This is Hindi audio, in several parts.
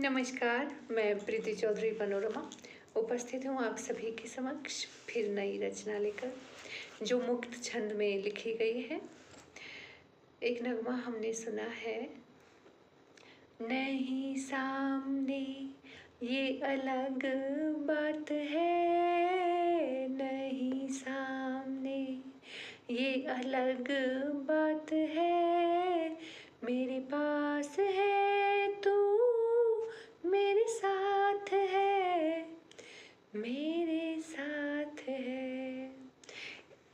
नमस्कार, मैं प्रीति चौधरी मनोरमा उपस्थित हूँ आप सभी के समक्ष फिर नई रचना लेकर, जो मुक्त छंद में लिखी गई है। एक नगमा हमने सुना है। नहीं सामने ये अलग बात है, नहीं सामने ये अलग बात है, मेरे पास है तू मेरे साथ है, मेरे साथ है।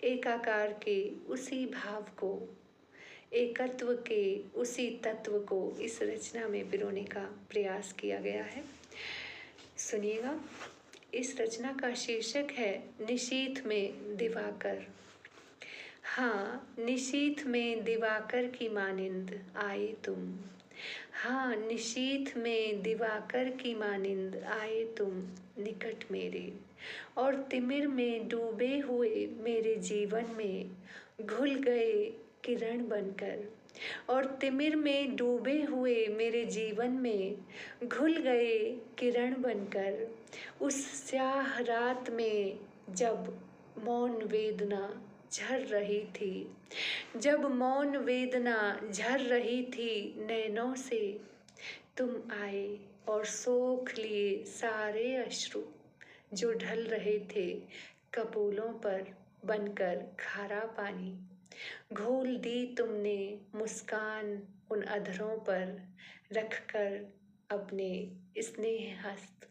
एकाकार के उसी भाव को, एकत्व के उसी तत्व को इस रचना में पिरोने का प्रयास किया गया है। सुनिएगा, इस रचना का शीर्षक है निशीथ में दिवाकर। हाँ, निशीथ में दिवाकर की मानिंद आए तुम, हाँ निशीथ में दिवाकर की मानिंद आए तुम निकट मेरे, और तिमिर में डूबे हुए मेरे जीवन में घुल गए किरण बनकर, और तिमिर में डूबे हुए मेरे जीवन में घुल गए किरण बनकर। उस स्याह रात में जब मौन वेदना झर रही थी, जब मौन वेदना झर रही थी नैनों से, तुम आए और सोख लिए सारे अश्रु जो ढल रहे थे कपोलों पर बनकर खारा पानी। घोल दी तुमने मुस्कान उन अधरों पर रखकर अपने स्नेह हस्त।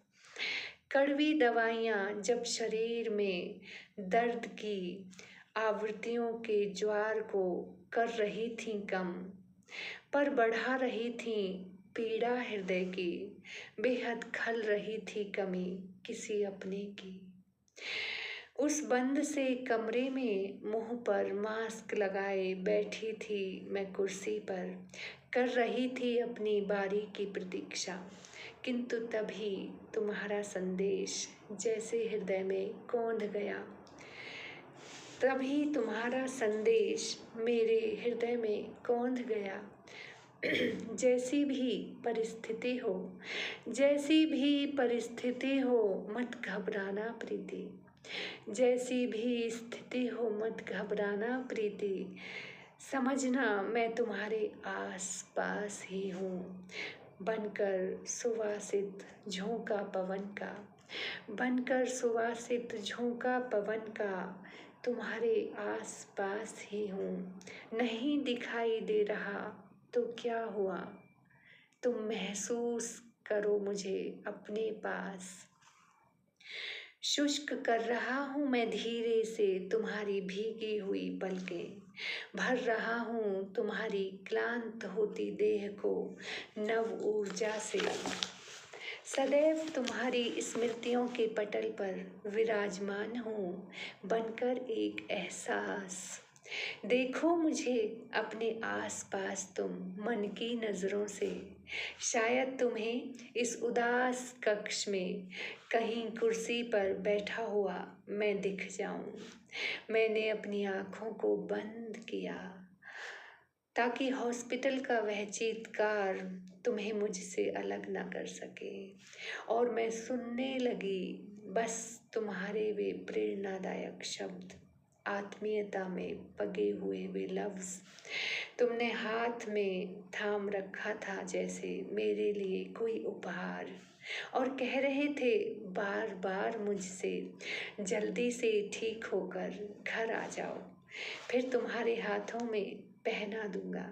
कड़वी दवाइयाँ जब शरीर में दर्द की आवृत्तियों के ज्वार को कर रही थीं कम, पर बढ़ा रही थीं पीड़ा हृदय की, बेहद खल रही थी कमी किसी अपने की। उस बंद से कमरे में मुंह पर मास्क लगाए बैठी थी मैं कुर्सी पर, कर रही थी अपनी बारी की प्रतीक्षा, किंतु तभी तुम्हारा संदेश जैसे हृदय में कौंध गया, तभी तुम्हारा संदेश मेरे हृदय में कौंध गया। जैसी भी परिस्थिति हो, जैसी भी परिस्थिति हो मत घबराना प्रीति, जैसी भी स्थिति हो मत घबराना प्रीति, समझना मैं तुम्हारे आस पास ही हूँ, बनकर सुवासित झोंका पवन का, बनकर सुवासित झोंका पवन का, तुम्हारे आस पास ही हूँ। नहीं दिखाई दे रहा तो क्या हुआ, तुम महसूस करो मुझे अपने पास। शुष्क कर रहा हूँ मैं धीरे से तुम्हारी भीगी हुई पलकें, भर रहा हूँ तुम्हारी क्लांत होती देह को नव ऊर्जा से। सदैव तुम्हारी स्मृतियों के पटल पर विराजमान हूँ, बनकर एक एहसास। देखो मुझे अपने आस पास तुम मन की नज़रों से, शायद तुम्हें इस उदास कक्ष में कहीं कुर्सी पर बैठा हुआ मैं दिख जाऊं। मैंने अपनी आँखों को बंद किया ताकि हॉस्पिटल का वह चीत्कार तुम्हें मुझसे अलग ना कर सके, और मैं सुनने लगी बस तुम्हारे वे प्रेरणादायक शब्द, आत्मीयता में पगे हुए वे लफ्ज़ तुमने हाथ में थाम रखा था जैसे मेरे लिए कोई उपहार, और कह रहे थे बार बार मुझसे, जल्दी से ठीक होकर घर आ जाओ, फिर तुम्हारे हाथों में पहना दूंगा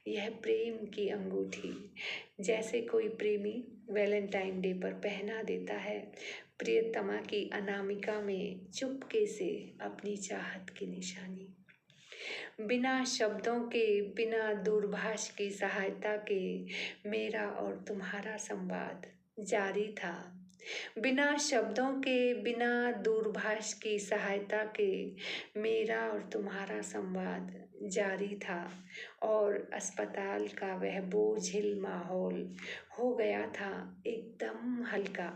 यह प्रेम की अंगूठी, जैसे कोई प्रेमी वैलेंटाइन डे पर पहना देता है प्रियतमा की अनामिका में चुपके से अपनी चाहत की निशानी। बिना शब्दों के, बिना दूरभाष की सहायता के मेरा और तुम्हारा संवाद जारी था। बिना शब्दों के, बिना दूरभाष की सहायता के मेरा और तुम्हारा संवाद जारी था, और अस्पताल का वह बोझिल माहौल हो गया था एकदम हल्का,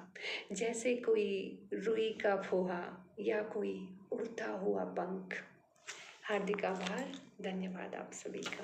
जैसे कोई रुई का फोहा या कोई उड़ता हुआ पंख। हार्दिक आभार, धन्यवाद आप सभी का।